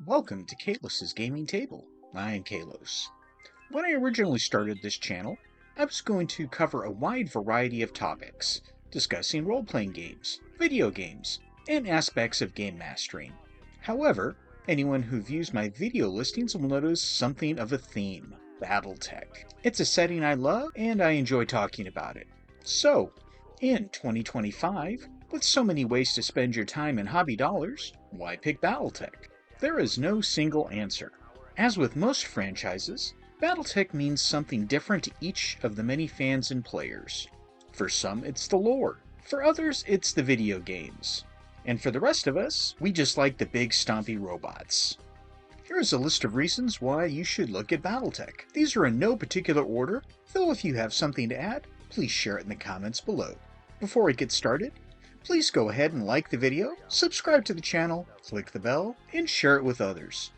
Welcome to Kalos's Gaming Table. I'm Kalos. When I originally started this channel, I was going to cover a wide variety of topics, discussing role-playing games, video games, and aspects of game mastering. However, anyone who views my video listings will notice something of a theme: Battletech. It's a setting I love, and I enjoy talking about it. So, in 2025, with so many ways to spend your time and hobby dollars, why pick Battletech? There is no single answer. As with most franchises, Battletech means something different to each of the many fans and players. For some, it's the lore. For others, it's the video games. And for the rest of us, we just like the big stompy robots. Here is a list of reasons why you should look at Battletech. These are in no particular order, though if you have something to add, please share it in the comments below. Before we get started, please go ahead and like the video, subscribe to the channel, click the bell, and share it with others.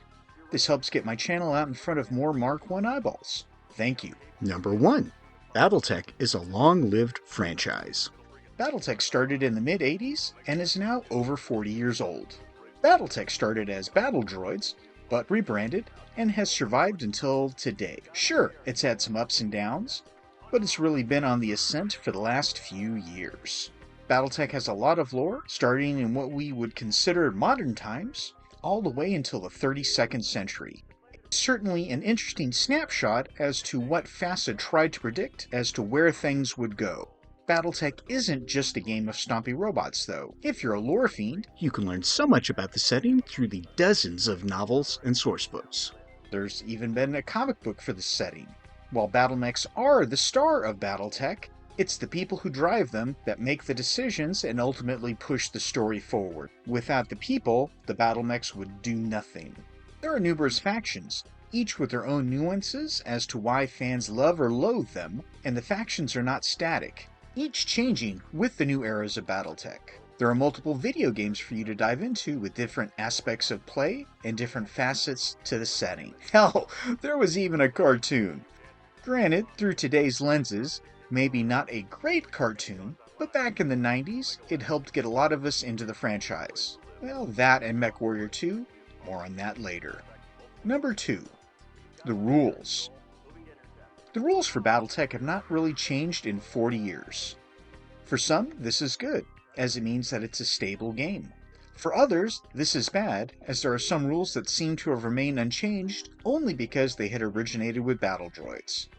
This helps get my channel out in front of more Mark 1 eyeballs. Thank you. Number 1. Battletech is a long-lived franchise. Battletech started in the mid-80s and is now over 40 years old. Battletech started as Battle Droids, but rebranded, and has survived until today. Sure, it's had some ups and downs, but it's really been on the ascent for the last few years. Battletech has a lot of lore, starting in what we would consider modern times, all the way until the 32nd century. It's certainly an interesting snapshot as to what Facet tried to predict as to where things would go. Battletech isn't just a game of stompy robots, though. If you're a lore fiend, You can learn so much about the setting through the dozens of novels and sourcebooks. there's even been a comic book for the setting. While battlemechs are the star of Battletech, it's the people who drive them that make the decisions and ultimately push the story forward. Without the people, the battlemechs would do nothing. There are numerous factions, each with their own nuances as to why fans love or loathe them, and the factions are not static, each changing with the new eras of Battletech. There are multiple video games for you to dive into with different aspects of play and different facets to the setting. Hell, there was even a cartoon. Granted, through today's lenses, maybe not a great cartoon, but back in the 90s, it helped get a lot of us into the franchise. Well, that and MechWarrior 2, more on that later. Number 2. The rules. The rules for Battletech have not really changed in 40 years. For some, this is good, as it means that it's a stable game. For others, this is bad, as there are some rules that seem to have remained unchanged only because they had originated with Battle Droids.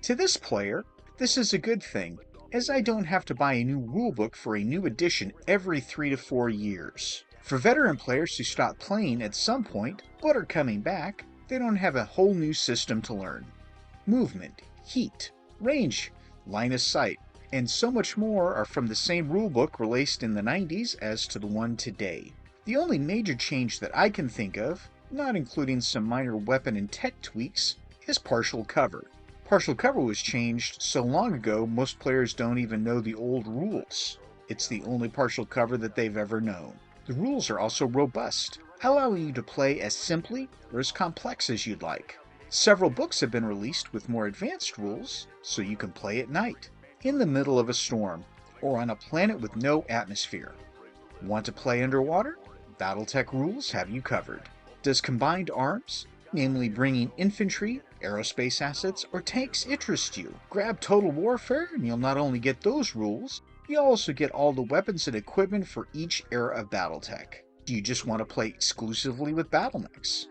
To this player, this is a good thing, as I don't have to buy a new rulebook for a new edition every 3 to 4 years. For veteran players who stop playing at some point, but are coming back, they don't have a whole new system to learn. Movement, heat, range, line of sight, and so much more are from the same rulebook released in the 90s as to the one today. The only major change that I can think of, not including some minor weapon and tech tweaks, is partial cover. Partial cover was changed so long ago most players don't even know the old rules. It's the only partial cover that they've ever known. The rules are also robust, allowing you to play as simply or as complex as you'd like. Several books have been released with more advanced rules, so you can play at night, in the middle of a storm, or on a planet with no atmosphere. Want to play underwater? Battletech rules have you covered. Does combined arms, namely bringing infantry, aerospace assets, or tanks interest you? Grab Total Warfare and you'll not only get those rules, you'll also get all the weapons and equipment for each era of Battletech. Do you just want to play exclusively with battlemechs?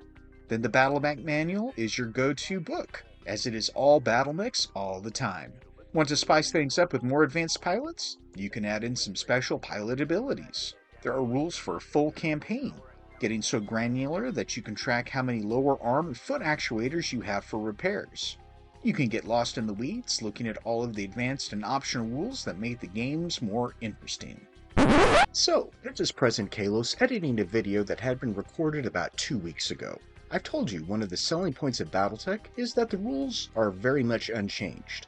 Then the Battlemech Manual is your go-to book, as it is all battlemechs all the time. Want to spice things up with more advanced pilots? You can add in some special pilot abilities. There are rules for a full campaign, getting so granular that you can track how many lower arm and foot actuators you have for repairs. You can get lost in the weeds looking at all of the advanced and optional rules that make the games more interesting. So, this is President Kalos editing a video that had been recorded about 2 weeks ago. I've told you one of the selling points of Battletech is that the rules are very much unchanged.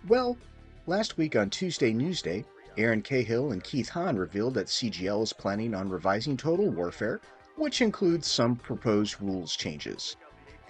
Well, last week on Tuesday Newsday, Aaron Cahill and Keith Hahn revealed that CGL is planning on revising Total Warfare, which includes some proposed rules changes.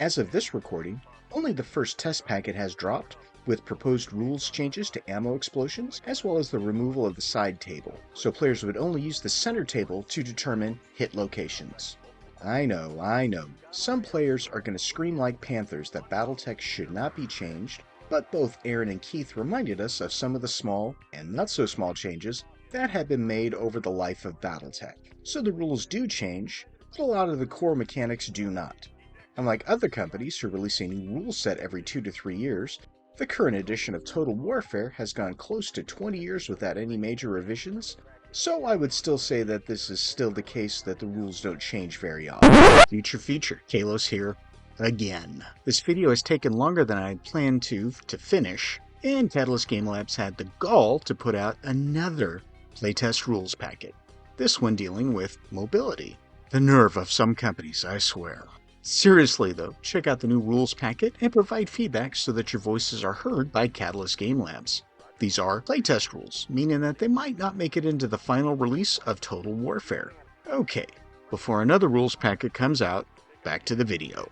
As of this recording, only the first test packet has dropped, with proposed rules changes to ammo explosions, as well as the removal of the side table, so players would only use the center table to determine hit locations. I know. Some players are going to scream like panthers that Battletech should not be changed, but both Aaron and Keith reminded us of some of the small and not so small changes that have been made over the life of Battletech. So the rules do change, but a lot of the core mechanics do not. Unlike other companies who release a new rule set every 2 to 3 years, the current edition of Total Warfare has gone close to 20 years without any major revisions, so I would still say that this is still the case that the rules don't change very often. Future feature, Kalos here again. This video has taken longer than I had planned to finish, and Catalyst Game Labs had the gall to put out another playtest rules packet. This one dealing with mobility. The nerve of some companies, I swear. Seriously though, check out the new rules packet and provide feedback so that your voices are heard by Catalyst Game Labs. These are playtest rules, meaning that they might not make it into the final release of Total Warfare. Okay, before another rules packet comes out, back to the video.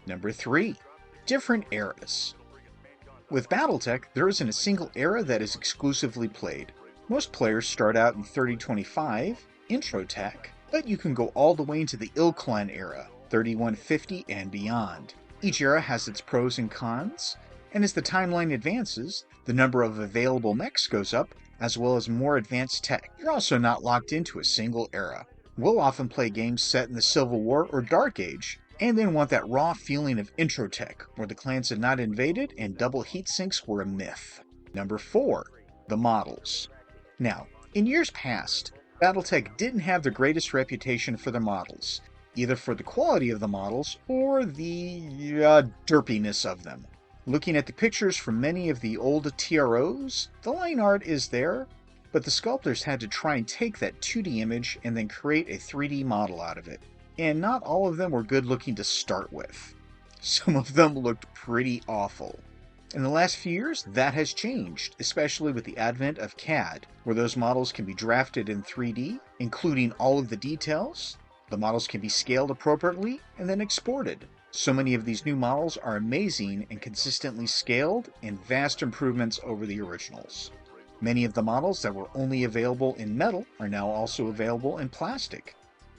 Number 3. Different eras. With Battletech, there isn't a single era that is exclusively played. Most players start out in 3025, Intro Tech, but you can go all the way into the Ilklan era, 3150 and beyond. Each era has its pros and cons, and as the timeline advances, the number of available mechs goes up, as well as more advanced tech. You're also not locked into a single era. We'll often play games set in the Civil War or Dark Age, and then want that raw feeling of Intro Tech, where the clans had not invaded and double heat sinks were a myth. Number 4. The models. Now, in years past, Battletech didn't have the greatest reputation for their models, either for the quality of the models or the derpiness of them. Looking at the pictures from many of the old TROs, the line art is there, but the sculptors had to try and take that 2D image and then create a 3D model out of it. And not all of them were good looking to start with. Some of them looked pretty awful. In the last few years, that has changed, especially with the advent of CAD, where those models can be drafted in 3D, including all of the details. The models can be scaled appropriately and then exported. So many of these new models are amazing and consistently scaled, and vast improvements over the originals. Many of the models that were only available in metal are now also available in plastic.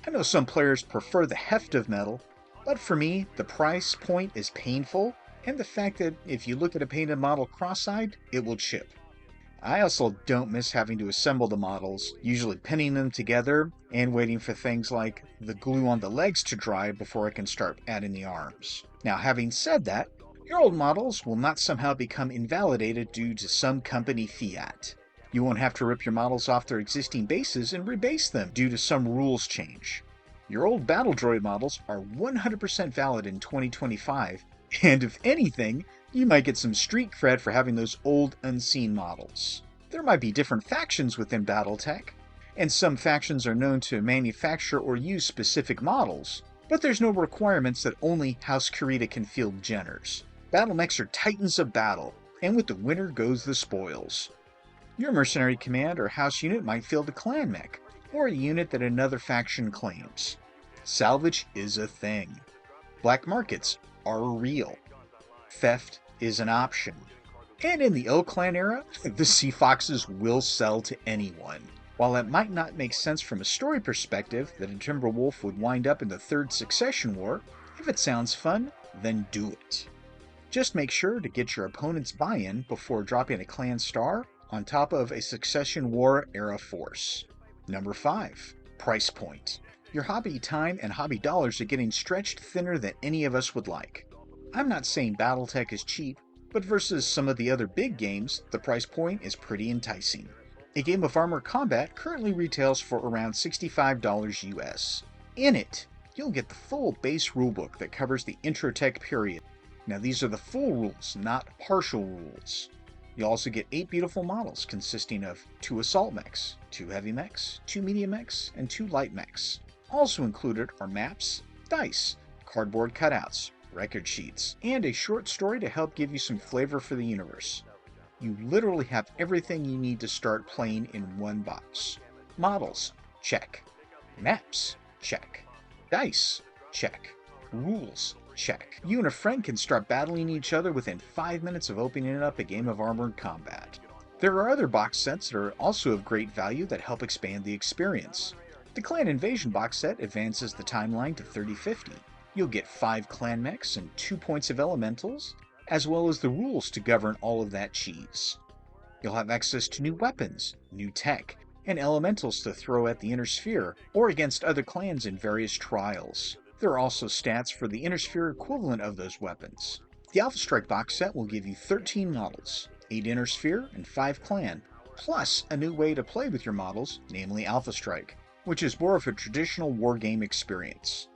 I know some players prefer the heft of metal, but for me, the price point is painful, and the fact that if you look at a painted model cross-eyed, it will chip. I also don't miss having to assemble the models, usually pinning them together and waiting for things like the glue on the legs to dry before I can start adding the arms. Now, having said that, your old models will not somehow become invalidated due to some company fiat. You won't have to rip your models off their existing bases and rebase them due to some rules change. Your old Battle Droid models are 100% valid in 2025, and if anything, you might get some street cred for having those old unseen models. There might be different factions within Battletech, and some factions are known to manufacture or use specific models, but there's no requirements that only House Kurita can field Jenners. Battle mechs are titans of battle, and with the winner goes the spoils. Your mercenary command or house unit might field a clan mech, or a unit that another faction claims. Salvage is a thing. Black markets are real. Theft is an option. And in the Ilklan era, the Sea Foxes will sell to anyone. While it might not make sense from a story perspective that a Timberwolf would wind up in the Third Succession War, if it sounds fun, then do it. Just make sure to get your opponent's buy-in before dropping a clan star on top of a Succession War era force. Number 5. Price point. Your hobby time and hobby dollars are getting stretched thinner than any of us would like. I'm not saying Battletech is cheap, but versus some of the other big games, the price point is pretty enticing. A game of Armored Combat currently retails for around $65 US. In it, you'll get the full base rulebook that covers the Intro Tech period. Now these are the full rules, not partial rules. You'll also get 8 beautiful models consisting of 2 assault mechs, 2 heavy mechs, 2 medium mechs, and 2 light mechs. Also included are maps, dice, cardboard cutouts, record sheets, and a short story to help give you some flavor for the universe. You literally have everything you need to start playing in one box. Models, check. Maps, check. Dice, check. Rules, check. You and a friend can start battling each other within 5 minutes of opening up a game of Armored Combat. There are other box sets that are also of great value that help expand the experience. The Clan Invasion box set advances the timeline to 3050. You'll get 5 clan mechs and 2 points of elementals, as well as the rules to govern all of that cheese. You'll have access to new weapons, new tech, and elementals to throw at the Inner Sphere or against other clans in various trials. There are also stats for the Inner Sphere equivalent of those weapons. The Alpha Strike box set will give you 13 models, 8 Inner Sphere and 5 clan, plus a new way to play with your models, namely Alpha Strike, which is more of a traditional wargame experience.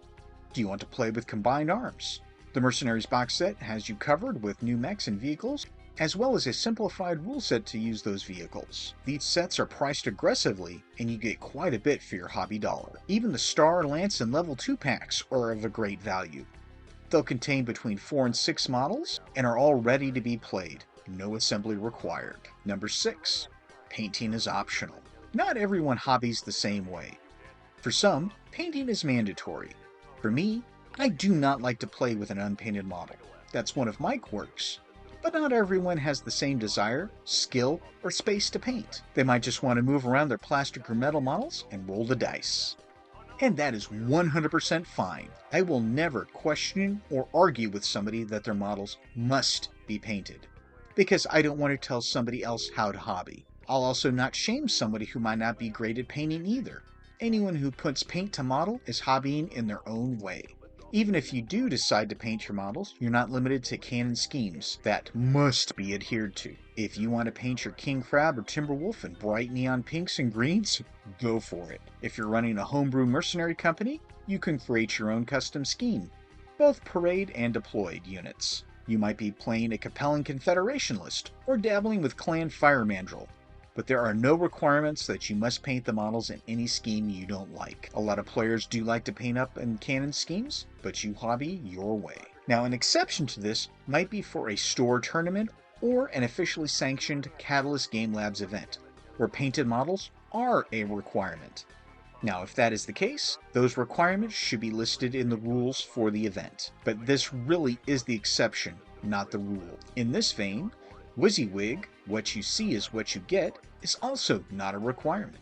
Do you want to play with combined arms? The Mercenaries box set has you covered with new mechs and vehicles, as well as a simplified rule set to use those vehicles. These sets are priced aggressively, and you get quite a bit for your hobby dollar. Even the Star, Lance, and Level 2 packs are of a great value. They'll contain between 4 and 6 models, and are all ready to be played. No assembly required. Number 6. Painting is optional. Not everyone hobbies the same way. For some, painting is mandatory. For me, I do not like to play with an unpainted model. That's one of my quirks. But not everyone has the same desire, skill, or space to paint. They might just want to move around their plastic or metal models and roll the dice. And that is 100% fine. I will never question or argue with somebody that their models must be painted, because I don't want to tell somebody else how to hobby. I'll also not shame somebody who might not be great at painting either. Anyone who puts paint to model is hobbying in their own way. Even if you do decide to paint your models, you're not limited to canon schemes that must be adhered to. If you want to paint your King Crab or Timberwolf in bright neon pinks and greens, go for it. If you're running a homebrew mercenary company, you can create your own custom scheme, both parade and deployed units. You might be playing a Capellan Confederation list, or dabbling with Clan Fire Mandrill. But there are no requirements that you must paint the models in any scheme you don't like. A lot of players do like to paint up in canon schemes, but you hobby your way. Now, an exception to this might be for a store tournament or an officially sanctioned Catalyst Game Labs event, where painted models are a requirement. Now, if that is the case, those requirements should be listed in the rules for the event. But this really is the exception, not the rule. In this vein, WYSIWYG, what you see is what you get, is also not a requirement.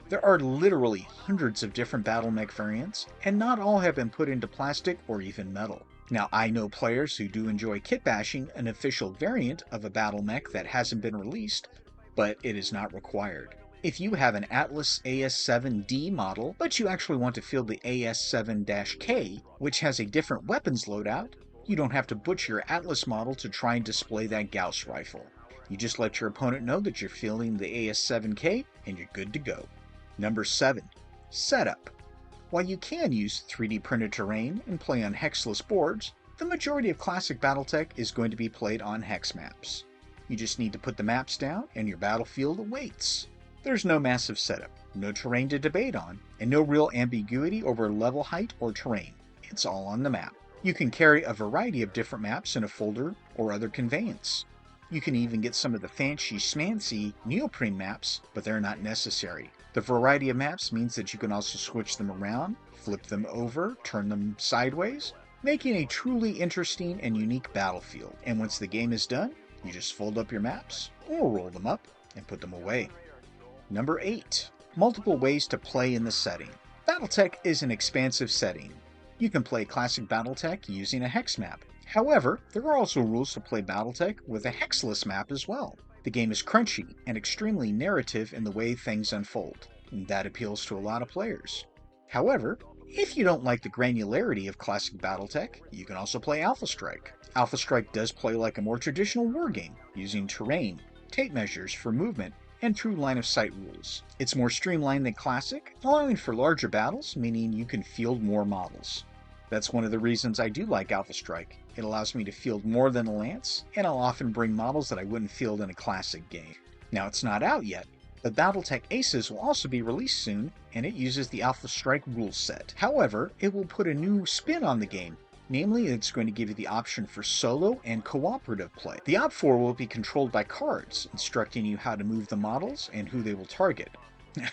There are literally hundreds of different battle mech variants, and not all have been put into plastic or even metal. Now, I know players who do enjoy kit bashing an official variant of a battle mech that hasn't been released, but it is not required. If you have an Atlas AS7D model, but you actually want to field the AS7-K, which has a different weapons loadout, you don't have to butcher your Atlas model to try and display that Gauss rifle. You just let your opponent know that you're fielding the AS7K, and you're good to go. Number 7. Setup. While you can use 3D printed terrain and play on hexless boards, the majority of classic Battletech is going to be played on hex maps. You just need to put the maps down, and your battlefield awaits. There's no massive setup, no terrain to debate on, and no real ambiguity over level height or terrain. It's all on the map. You can carry a variety of different maps in a folder or other conveyance. You can even get some of the fancy schmancy neoprene maps, but they're not necessary. The variety of maps means that you can also switch them around, flip them over, turn them sideways, making a truly interesting and unique battlefield. And once the game is done, you just fold up your maps, or roll them up, and put them away. Number 8. Multiple ways to play in the setting. Battletech is an expansive setting. You can play classic Battletech using a hex map. However, there are also rules to play Battletech with a hexless map as well. The game is crunchy and extremely narrative in the way things unfold, and that appeals to a lot of players. However, if you don't like the granularity of classic Battletech, you can also play Alpha Strike. Alpha Strike does play like a more traditional wargame, using terrain, tape measures for movement, and true line-of-sight rules. It's more streamlined than Classic, allowing for larger battles, meaning you can field more models. That's one of the reasons I do like Alpha Strike. It allows me to field more than a Lance, and I'll often bring models that I wouldn't field in a Classic game. Now, it's not out yet, but Battletech Aces will also be released soon, and it uses the Alpha Strike rule set. However, it will put a new spin on the game. Namely, it's going to give you the option for solo and cooperative play. The OPFOR will be controlled by cards, instructing you how to move the models and who they will target.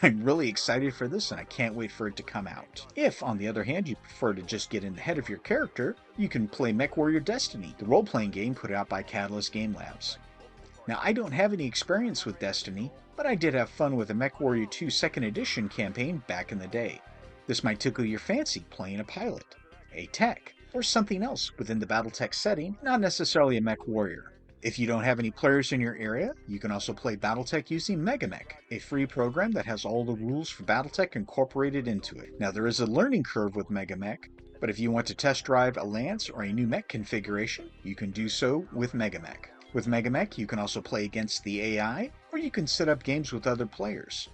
I'm really excited for this, and I can't wait for it to come out. If, on the other hand, you prefer to just get in the head of your character, you can play MechWarrior Destiny, the role-playing game put out by Catalyst Game Labs. Now, I don't have any experience with Destiny, but I did have fun with the MechWarrior 2 2nd Edition campaign back in the day. This might tickle your fancy playing a pilot, a tech, or something else within the Battletech setting, not necessarily a MechWarrior. If you don't have any players in your area, you can also play Battletech using MegaMech, a free program that has all the rules for Battletech incorporated into it. Now, there is a learning curve with MegaMech, but if you want to test drive a lance or a new mech configuration, you can do so with MegaMech. With MegaMech, you can also play against the AI, or you can set up games with other players.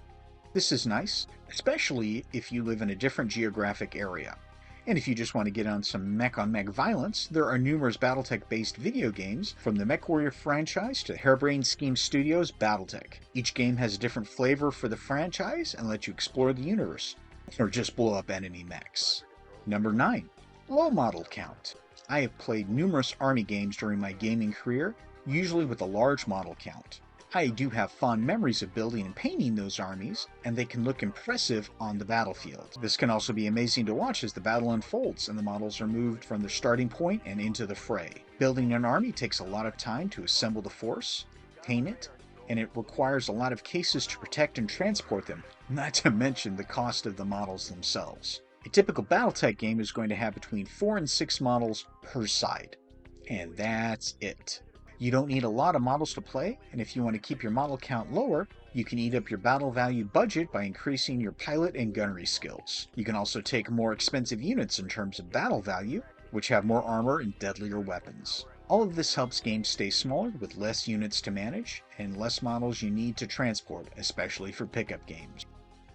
This is nice, especially if you live in a different geographic area. And if you just want to get on some mech-on-mech violence, there are numerous Battletech-based video games, from the MechWarrior franchise to Harebrained Scheme Studios' Battletech. Each game has a different flavor for the franchise and lets you explore the universe, or just blow up enemy mechs. Number 9. Low model count. I have played numerous army games during my gaming career, usually with a large model count. I do have fond memories of building and painting those armies, and they can look impressive on the battlefield. This can also be amazing to watch as the battle unfolds and the models are moved from their starting point and into the fray. Building an army takes a lot of time to assemble the force, paint it, and it requires a lot of cases to protect and transport them, not to mention the cost of the models themselves. A typical Battletech game is going to have between 4 and 6 models per side, and that's it. You don't need a lot of models to play, and if you want to keep your model count lower, you can eat up your battle value budget by increasing your pilot and gunnery skills. You can also take more expensive units in terms of battle value, which have more armor and deadlier weapons. All of this helps games stay smaller with less units to manage and less models you need to transport, especially for pickup games.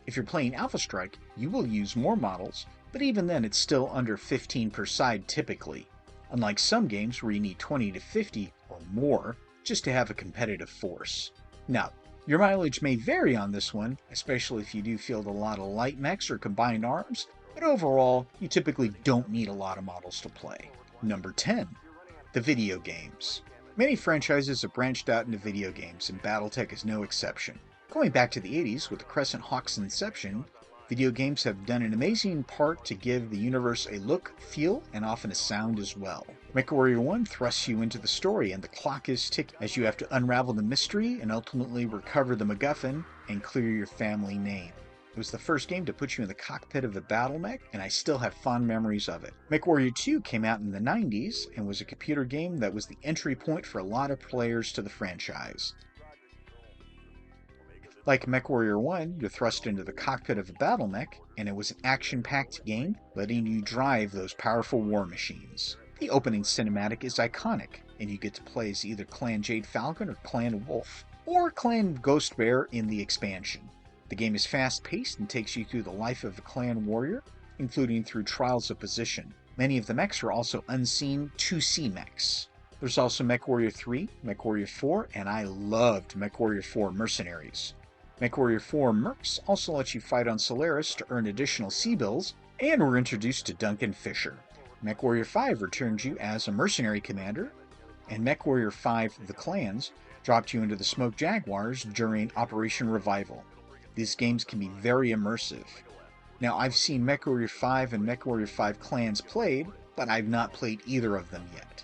If you're playing Alpha Strike, you will use more models, but even then it's still under 15 per side typically, unlike some games where you need 20 to 50 or more just to have a competitive force. Now, your mileage may vary on this one, especially if you do field a lot of light mechs or combined arms, but overall, you typically don't need a lot of models to play. Number 10. The video games. Many franchises have branched out into video games, and Battletech is no exception. Going back to the 80s with the Crescent Hawk's inception, video games have done an amazing part to give the universe a look, feel, and often a sound as well. MechWarrior 1 thrusts you into the story, and the clock is ticking as you have to unravel the mystery and ultimately recover the MacGuffin and clear your family name. It was the first game to put you in the cockpit of a battle mech, and I still have fond memories of it. MechWarrior 2 came out in the 90s and was a computer game that was the entry point for a lot of players to the franchise. Like MechWarrior 1, you're thrust into the cockpit of a battle mech, and it was an action-packed game, letting you drive those powerful war machines. The opening cinematic is iconic, and you get to play as either Clan Jade Falcon or Clan Wolf, or Clan Ghost Bear in the expansion. The game is fast-paced and takes you through the life of a clan warrior, including through trials of position. Many of the mechs are also unseen 2C mechs. There's also MechWarrior 3, MechWarrior 4, and I loved MechWarrior 4 Mercenaries. MechWarrior 4 Mercs also lets you fight on Solaris to earn additional C-bills, and we're introduced to Duncan Fisher. MechWarrior 5 returns you as a mercenary commander, and MechWarrior 5 The Clans dropped you into the Smoke Jaguars during Operation Revival. These games can be very immersive. Now, I've seen MechWarrior 5 and MechWarrior 5 Clans played, but I've not played either of them yet.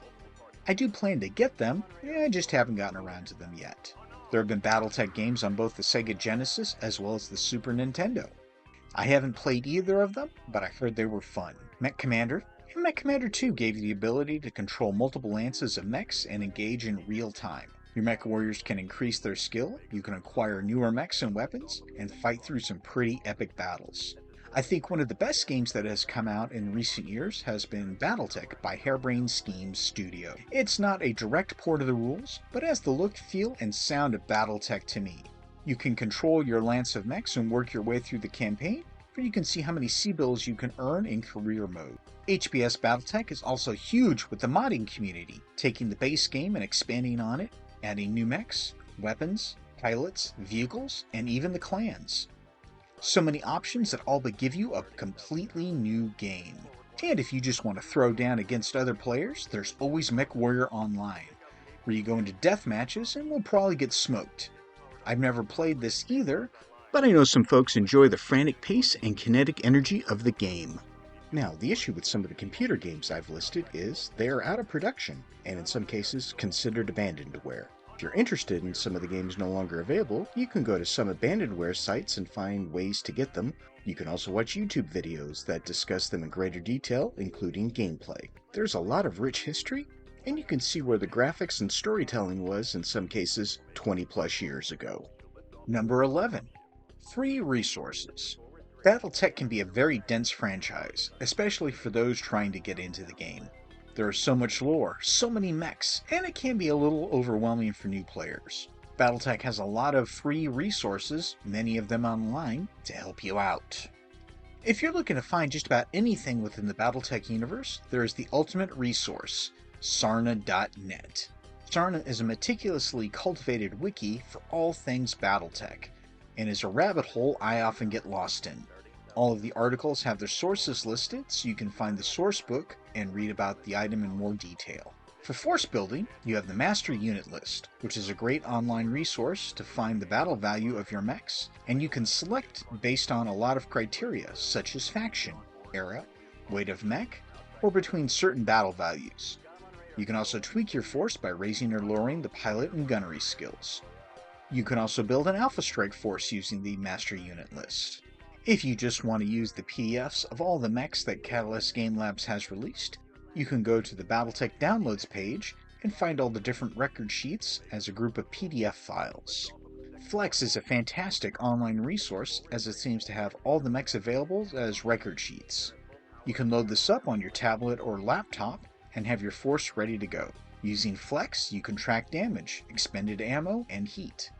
I do plan to get them, I just haven't gotten around to them yet. There have been Battletech games on both the Sega Genesis as well as the Super Nintendo. I haven't played either of them, but I heard they were fun. Mech Commander and Mech Commander 2 gave you the ability to control multiple lances of mechs and engage in real time. Your mech warriors can increase their skill, you can acquire newer mechs and weapons, and fight through some pretty epic battles. I think one of the best games that has come out in recent years has been Battletech by Harebrained Scheme Studio. It's not a direct port of the rules, but has the look, feel, and sound of Battletech to me. You can control your lance of mechs and work your way through the campaign, or you can see how many C-bills you can earn in career mode. HBS Battletech is also huge with the modding community, taking the base game and expanding on it, adding new mechs, weapons, pilots, vehicles, and even the clans. So many options that all but give you a completely new game. And if you just want to throw down against other players, there's always MechWarrior Online, where you go into death matches and will probably get smoked. I've never played this either, but I know some folks enjoy the frantic pace and kinetic energy of the game. Now, the issue with some of the computer games I've listed is they are out of production, and in some cases considered abandonware. If you're interested in some of the games no longer available, you can go to some abandonware sites and find ways to get them. You can also watch YouTube videos that discuss them in greater detail, including gameplay. There's a lot of rich history, and you can see where the graphics and storytelling was in some cases 20 plus years ago. Number 11. Free resources. Battletech can be a very dense franchise, especially for those trying to get into the game. There is so much lore, so many mechs, and it can be a little overwhelming for new players. Battletech has a lot of free resources, many of them online, to help you out. If you're looking to find just about anything within the Battletech universe, there is the ultimate resource, Sarna.net. Sarna is a meticulously cultivated wiki for all things Battletech, and is a rabbit hole I often get lost in. All of the articles have their sources listed, so you can find the source book and read about the item in more detail. For force building, you have the Master Unit List, which is a great online resource to find the battle value of your mechs, and you can select based on a lot of criteria, such as faction, era, weight of mech, or between certain battle values. You can also tweak your force by raising or lowering the pilot and gunnery skills. You can also build an Alpha Strike force using the Master Unit List. If you just want to use the PDFs of all the mechs that Catalyst Game Labs has released, you can go to the Battletech Downloads page and find all the different record sheets as a group of PDF files. Flex is a fantastic online resource as it seems to have all the mechs available as record sheets. You can load this up on your tablet or laptop and have your force ready to go. Using Flex, you can track damage, expended ammo, and heat.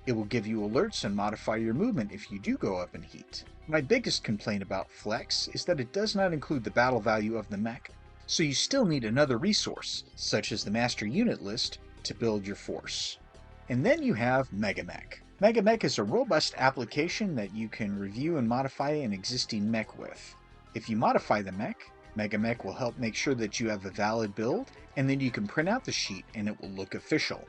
It will give you alerts and modify your movement if you do go up in heat. My biggest complaint about Flex is that it does not include the battle value of the mech, so you still need another resource, such as the Master Unit List, to build your force. And then you have Megamech. Megamech is a robust application that you can review and modify an existing mech with. If you modify the mech, Megamech will help make sure that you have a valid build, and then you can print out the sheet and it will look official.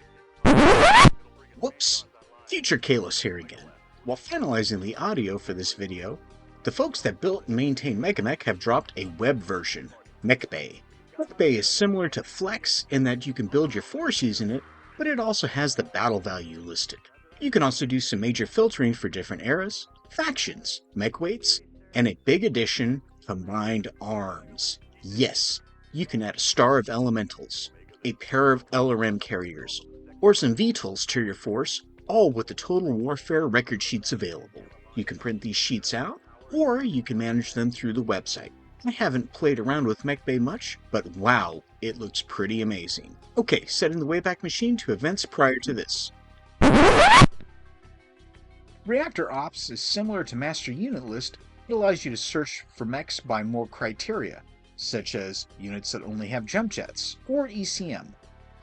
Whoops! Future Kalos here again. While finalizing the audio for this video, the folks that built and maintain Megamech have dropped a web version, MechBay. MechBay is similar to Flex in that you can build your force using it, but it also has the battle value listed. You can also do some major filtering for different eras, factions, mech weights, and a big addition, combined arms. Yes, you can add a star of elementals, a pair of LRM carriers, or some VTOLs to your force, all with the Total Warfare record sheets available. You can print these sheets out, or you can manage them through the website. I haven't played around with MechBay much, but wow, it looks pretty amazing. Okay, setting the Wayback Machine to events prior to this. Reactor Ops is similar to Master Unit List. It allows you to search for mechs by more criteria, such as units that only have jump jets, or ECM.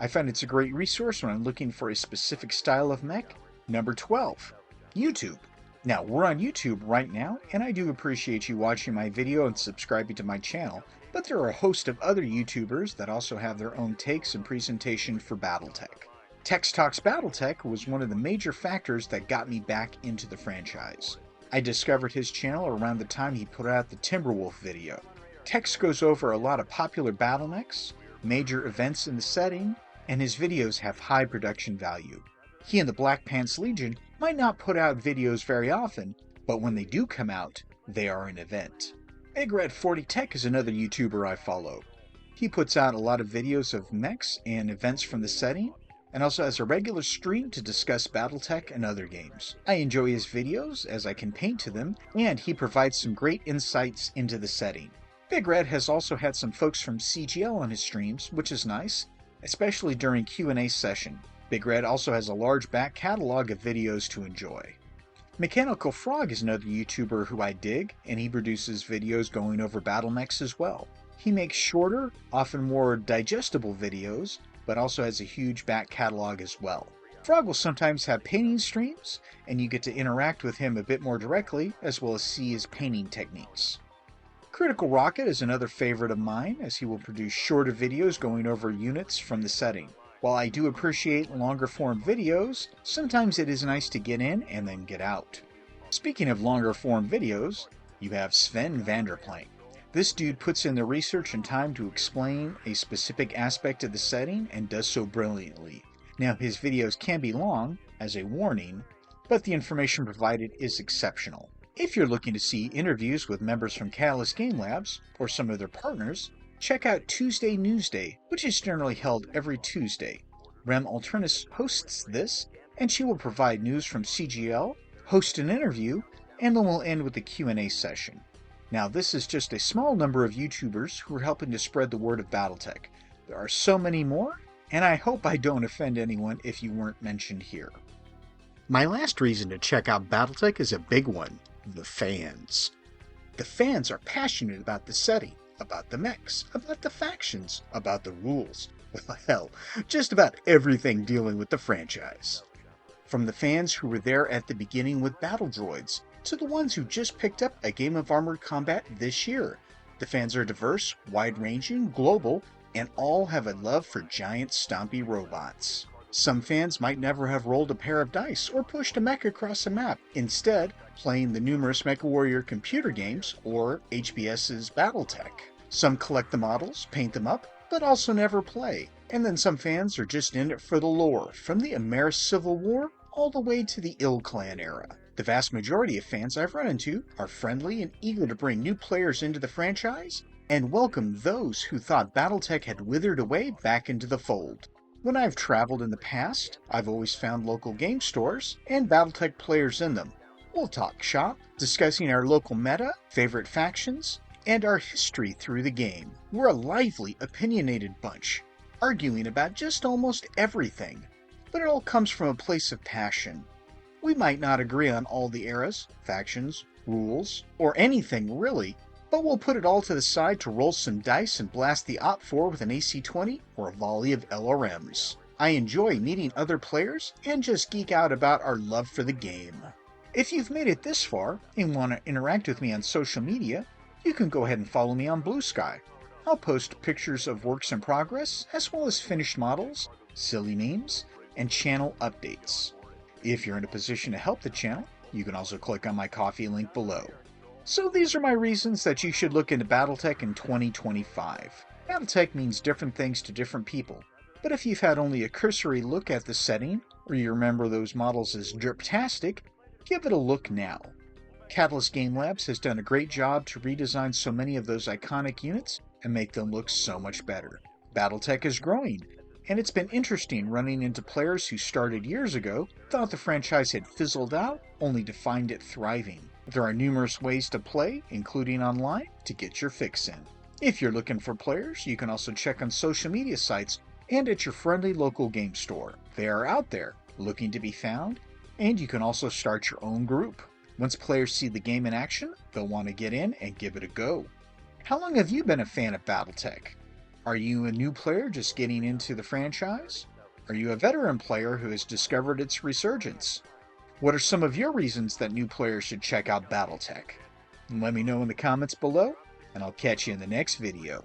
I find it's a great resource when I'm looking for a specific style of mech. Number 12. YouTube. Now, we're on YouTube right now, and I do appreciate you watching my video and subscribing to my channel, but there are a host of other YouTubers that also have their own takes and presentation for Battletech. Tex Talks Battletech was one of the major factors that got me back into the franchise. I discovered his channel around the time he put out the Timberwolf video. Tex goes over a lot of popular battle mechs, major events in the setting, and his videos have high production value. He and the Black Pants Legion might not put out videos very often, but when they do come out, they are an event. Big Red 40 Tech is another YouTuber I follow. He puts out a lot of videos of mechs and events from the setting, and also has a regular stream to discuss Battletech and other games. I enjoy his videos as I can paint to them, and he provides some great insights into the setting. Big Red has also had some folks from CGL on his streams, which is nice, especially during Q&A session. Big Red also has a large back catalog of videos to enjoy. Mechanical Frog is another YouTuber who I dig, and he produces videos going over battle mechs as well. He makes shorter, often more digestible videos, but also has a huge back catalog as well. Frog will sometimes have painting streams, and you get to interact with him a bit more directly, as well as see his painting techniques. Critical Rocket is another favorite of mine, as he will produce shorter videos going over units from the setting. While I do appreciate longer form videos, sometimes it is nice to get in and then get out. Speaking of longer form videos, you have Sven Vanderplank. This dude puts in the research and time to explain a specific aspect of the setting and does so brilliantly. Now, his videos can be long, as a warning, but the information provided is exceptional. If you're looking to see interviews with members from Catalyst Game Labs, or some of their partners, check out Tuesday Newsday, which is generally held every Tuesday. Rem Alternis hosts this, and she will provide news from CGL, host an interview, and then we'll end with a Q&A session. Now, this is just a small number of YouTubers who are helping to spread the word of Battletech. There are so many more, and I hope I don't offend anyone if you weren't mentioned here. My last reason to check out Battletech is a big one: the fans. The fans are passionate about the setting, about the mechs, about the factions, about the rules. Well, hell, just about everything dealing with the franchise. From the fans who were there at the beginning with Battle Droids, to the ones who just picked up a game of Armored Combat this year. The fans are diverse, wide-ranging, global, and all have a love for giant stompy robots. Some fans might never have rolled a pair of dice or pushed a mech across a map, instead playing the numerous MechWarrior computer games or HBS's Battletech. Some collect the models, paint them up, but also never play. And then some fans are just in it for the lore, from the Ameris Civil War all the way to the Ill Clan era. The vast majority of fans I've run into are friendly and eager to bring new players into the franchise and welcome those who thought Battletech had withered away back into the fold. When I've traveled in the past, I've always found local game stores and Battletech players in them. We'll talk shop, discussing our local meta, favorite factions, and our history through the game. We're a lively, opinionated bunch, arguing about just almost everything, but it all comes from a place of passion. We might not agree on all the eras, factions, rules, or anything really, but we'll put it all to the side to roll some dice and blast the Op-4 with an AC-20 or a volley of LRMs. I enjoy meeting other players and just geek out about our love for the game. If you've made it this far and want to interact with me on social media, you can go ahead and follow me on Bluesky. I'll post pictures of works in progress, as well as finished models, silly memes, and channel updates. If you're in a position to help the channel, you can also click on my Ko-fi link below. So these are my reasons that you should look into Battletech in 2025. Battletech means different things to different people, but if you've had only a cursory look at the setting, or you remember those models as driptastic, give it a look now. Catalyst Game Labs has done a great job to redesign so many of those iconic units and make them look so much better. Battletech is growing, and it's been interesting running into players who started years ago, thought the franchise had fizzled out, only to find it thriving. There are numerous ways to play, including online, to get your fix in. If you're looking for players, you can also check on social media sites and at your friendly local game store. They are out there, looking to be found, and you can also start your own group. Once players see the game in action, they'll want to get in and give it a go. How long have you been a fan of Battletech? Are you a new player just getting into the franchise? Are you a veteran player who has discovered its resurgence? What are some of your reasons that new players should check out Battletech? Let me know in the comments below, and I'll catch you in the next video.